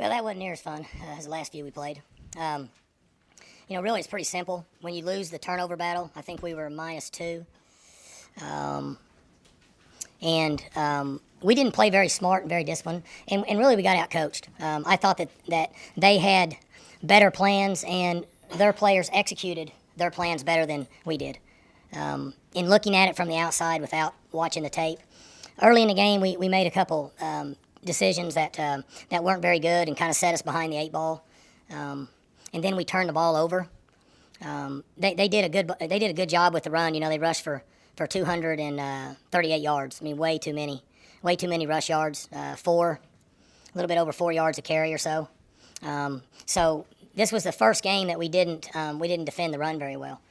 Well, that wasn't near as fun as the last few we played. Really, it's pretty simple. When you lose the turnover battle, I think we were -2. And we didn't play very smart and very disciplined. And really, we got out-coached. I thought that they had better plans, and their players executed their plans better than we did. In looking at it from the outside without watching the tape, early in the game, we made a couple decisions that weren't very good and kind of set us behind the 8 ball. And then we turned the ball over. They did a good job with the run. They rushed for 238 yards. I mean, way too many rush yards. A little bit over 4 yards a carry or so. So this was the first game that we didn't defend the run very well.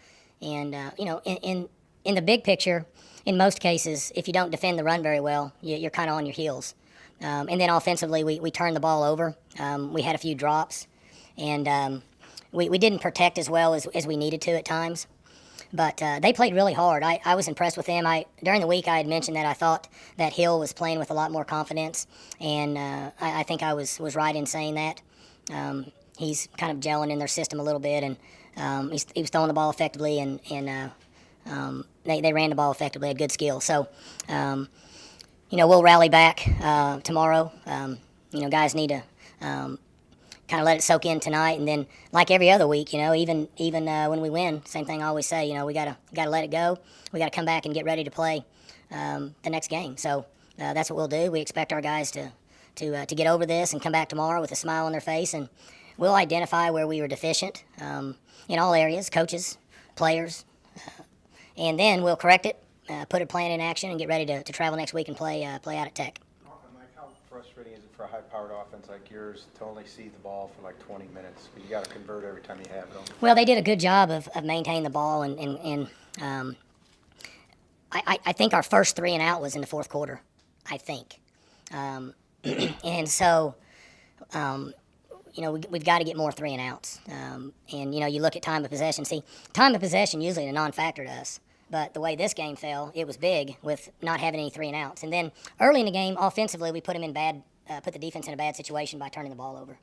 And in the big picture, in most cases, if you don't defend the run very well, you're kind of on your heels. And then offensively, we turned the ball over. We had a few drops, and we didn't protect as well as we needed to at times. But they played really hard. I was impressed with them. During the week, I had mentioned that I thought that Hill was playing with a lot more confidence, and I think I was right in saying that. He's kind of gelling in their system a little bit, and he was throwing the ball effectively, and they ran the ball effectively, had good skill. So, we'll rally back tomorrow. Guys need to kind of let it soak in tonight, and then like every other week, even when we win, same thing I always say, we gotta let it go. We gotta come back and get ready to play the next game. So that's what we'll do. We expect our guys to get over this and come back tomorrow with a smile on their face, and we'll identify where we were deficient in all areas, coaches, players, and then we'll correct it, put a plan in action, and get ready to travel next week and play out at Tech. Mike, how frustrating is it for a high-powered offense like yours to only see the ball for like 20 minutes? You got to convert every time you have it on. Well, they did a good job of maintaining the ball, and I think our first 3 and out was in the fourth quarter, I think. And so, we've got to get more 3 and outs. And you look at time of possession. See, time of possession usually is a non-factor to us. But the way this game fell, it was big with not having any 3 and outs. And then early in the game, offensively, we put the defense in a bad situation by turning the ball over.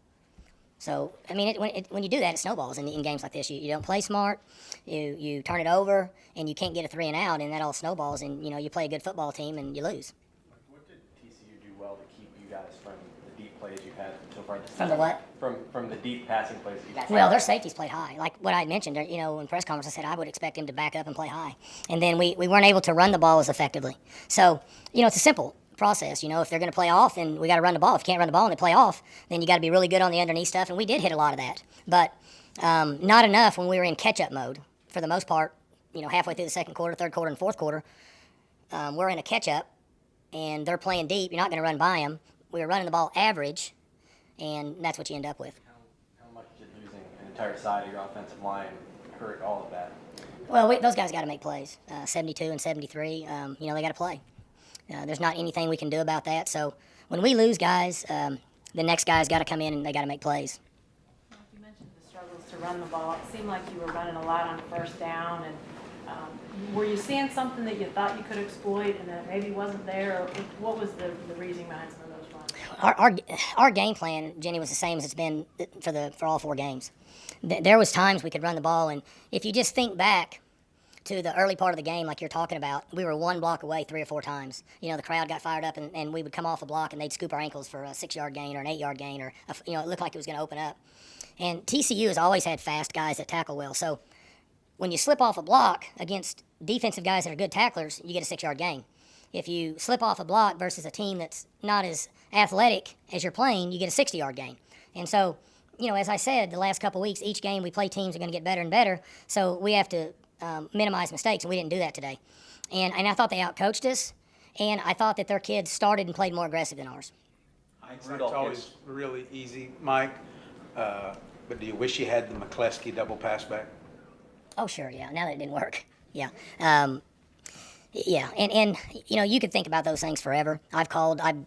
So, I mean, when you do that, it snowballs in games like this. You don't play smart, you turn it over, and you can't get a 3 and out, and that all snowballs, and, you play a good football team, and you lose. What did TCU do well to keep you guys from the deep plays you've had so far? From the what? From the deep passing plays you've had. Well, their safeties played high. Like what I mentioned, in press conference, I said I would expect him to back up and play high. And then we weren't able to run the ball as effectively. So, it's a simple process. If they're going to play off, then we got to run the ball. If you can't run the ball and they play off, then you got to be really good on the underneath stuff. And we did hit a lot of that. But not enough when we were in catch-up mode. For the most part, halfway through the second quarter, third quarter, and fourth quarter, we're in a catch-up, and they're playing deep. You're not going to run by them. We were running the ball average, and that's what you end up with. How much did losing an entire side of your offensive line hurt all of that? Well, those guys got to make plays. 72 and 73, they got to play. There's not anything we can do about that. So when we lose guys, the next guy's got to come in and they got to make plays. You mentioned the struggles to run the ball. It seemed like you were running a lot on first down. And were you seeing something that you thought you could exploit and that maybe wasn't there? Or what was the reasoning behind some of those runs? Our game plan, Jenny, was the same as it's been for all 4 games. There was times we could run the ball, and if you just think back to the early part of the game, like you're talking about, we were 1 block away 3 or 4 times. The crowd got fired up, and we would come off a block, and they'd scoop our ankles for a 6-yard gain or an 8-yard gain, or it looked like it was going to open up. And TCU has always had fast guys that tackle well. So when you slip off a block against defensive guys that are good tacklers, you get a 6-yard gain. If you slip off a block versus a team that's not as athletic as you're playing, you get a 60-yard gain. And so, as I said, the last couple of weeks, each game we play teams are going to get better and better. So we have to minimize mistakes, and we didn't do that today. And I thought they outcoached us, and I thought that their kids started and played more aggressive than ours. Hindsight's always really easy, Mike. But do you wish you had the McCleskey double pass back? Oh, sure, yeah. Now that it didn't work, yeah. Yeah, and you could think about those things forever. I've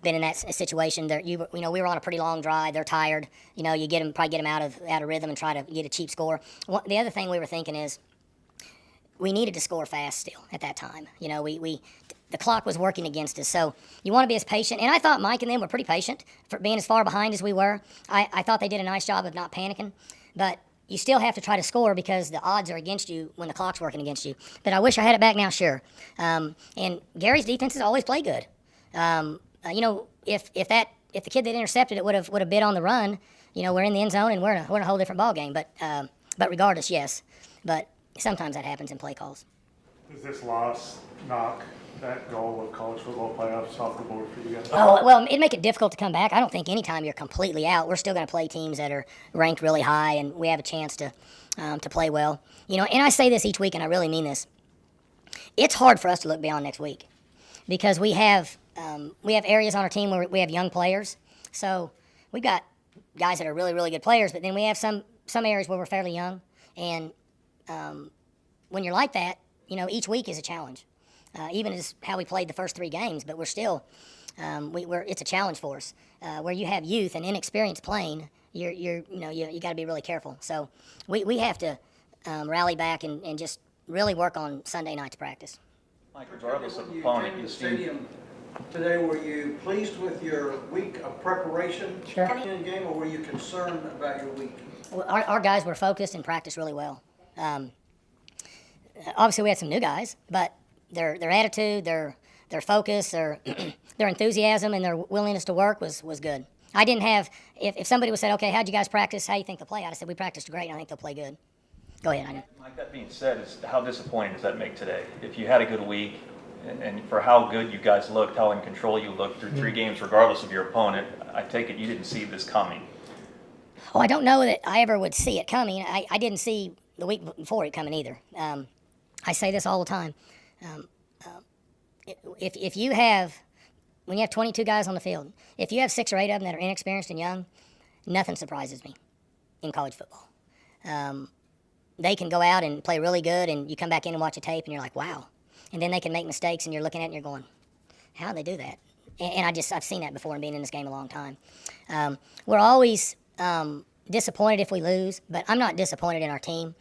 been in that situation. That we were on a pretty long drive. They're tired. You probably get them out of rhythm and try to get a cheap score. The other thing we were thinking is we needed to score fast still at that time. The the clock was working against us. So you want to be as patient. And I thought Mike and them were pretty patient for being as far behind as we were. I thought they did a nice job of not panicking. But you still have to try to score because the odds are against you when the clock's working against you. But I wish I had it back now, sure. And Gary's defenses always play good. You know, if the kid that intercepted it would have bid on the run, you know, we're in the end zone and we're in a whole different ball game. But regardless, yes. But sometimes that happens in play calls. Does this loss knock that goal of college football playoffs off the board for you guys? Oh, well, it'd make it difficult to come back. I don't think anytime you're completely out, we're still going to play teams that are ranked really high, and we have a chance to play well. You know, and I say this each week, and I really mean this. It's hard for us to look beyond next week because we have areas on our team where we have young players. So we've got guys that are really, really good players, but then we have some areas where we're fairly young. And when you're like that, you know, each week is a challenge. Even as how we played the first 3 games, but we're still, it's a challenge for us. Where you have youth and inexperience playing, you got to be really careful. So we have to rally back and just really work on Sunday night's practice. Mike, regardless of When you opponent, came to you the seem stadium today, were you pleased with your week of preparation Sure. coming in game, or were you concerned about your week? Well, our guys were focused and practiced really well. Obviously, we had some new guys, but their attitude, their focus, their enthusiasm, and their willingness to work was good. I didn't have if somebody would say, okay, how'd you guys practice? How do you think they'll play? I'd have said we practiced great, and I think they'll play good. Go ahead, Anya. Mike, that being said, how disappointing does that make today? If you had a good week, and for how good you guys looked, how in control you looked through 3 games, regardless of your opponent, I take it you didn't see this coming. Oh, I don't know that I ever would see it coming. I didn't see the week before it coming either. I say this all the time. If you have, when you have 22 guys on the field, if you have 6 or 8 of them that are inexperienced and young, nothing surprises me in college football. They can go out and play really good, and you come back in and watch a tape, and you're like, wow. And then they can make mistakes, and you're looking at it, and you're going, how do they do that? And I've seen that before and being in this game a long time. We're always disappointed if we lose, but I'm not disappointed in our team.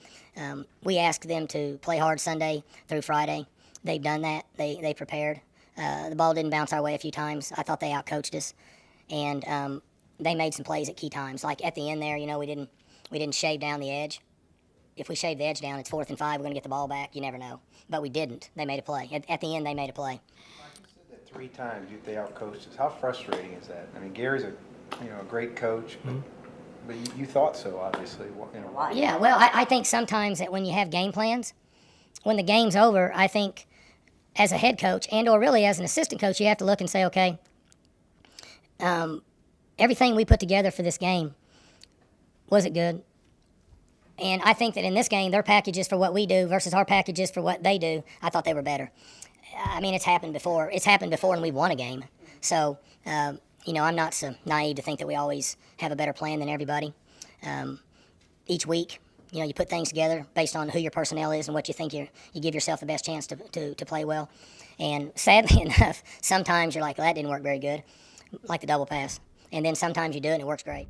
We asked them to play hard Sunday through Friday. They've done that. They prepared. The ball didn't bounce our way a few times. I thought they outcoached us, and they made some plays at key times. Like at the end there, you know, we didn't shave down the edge. If we shave the edge down, it's 4th and 5. We're going to get the ball back. You never know. But we didn't. They made a play. At the end, they made a play. You said that 3 times they outcoached us. How frustrating is that? I mean, Gary's a great coach, but you thought so, obviously. Yeah, well, I think sometimes that when you have game plans, when the game's over, I think as a head coach and or really as an assistant coach, you have to look and say, okay, everything we put together for this game, was it good? And I think that in this game, their packages for what we do versus our packages for what they do, I thought they were better. I mean, it's happened before. It's happened before and we've won a game. So, I'm not so naive to think that we always have a better plan than everybody. Each week, you put things together based on who your personnel is and what you think you give yourself the best chance to play well. And sadly enough, sometimes you're like, well, that didn't work very good, like the double pass. And then sometimes you do it and it works great.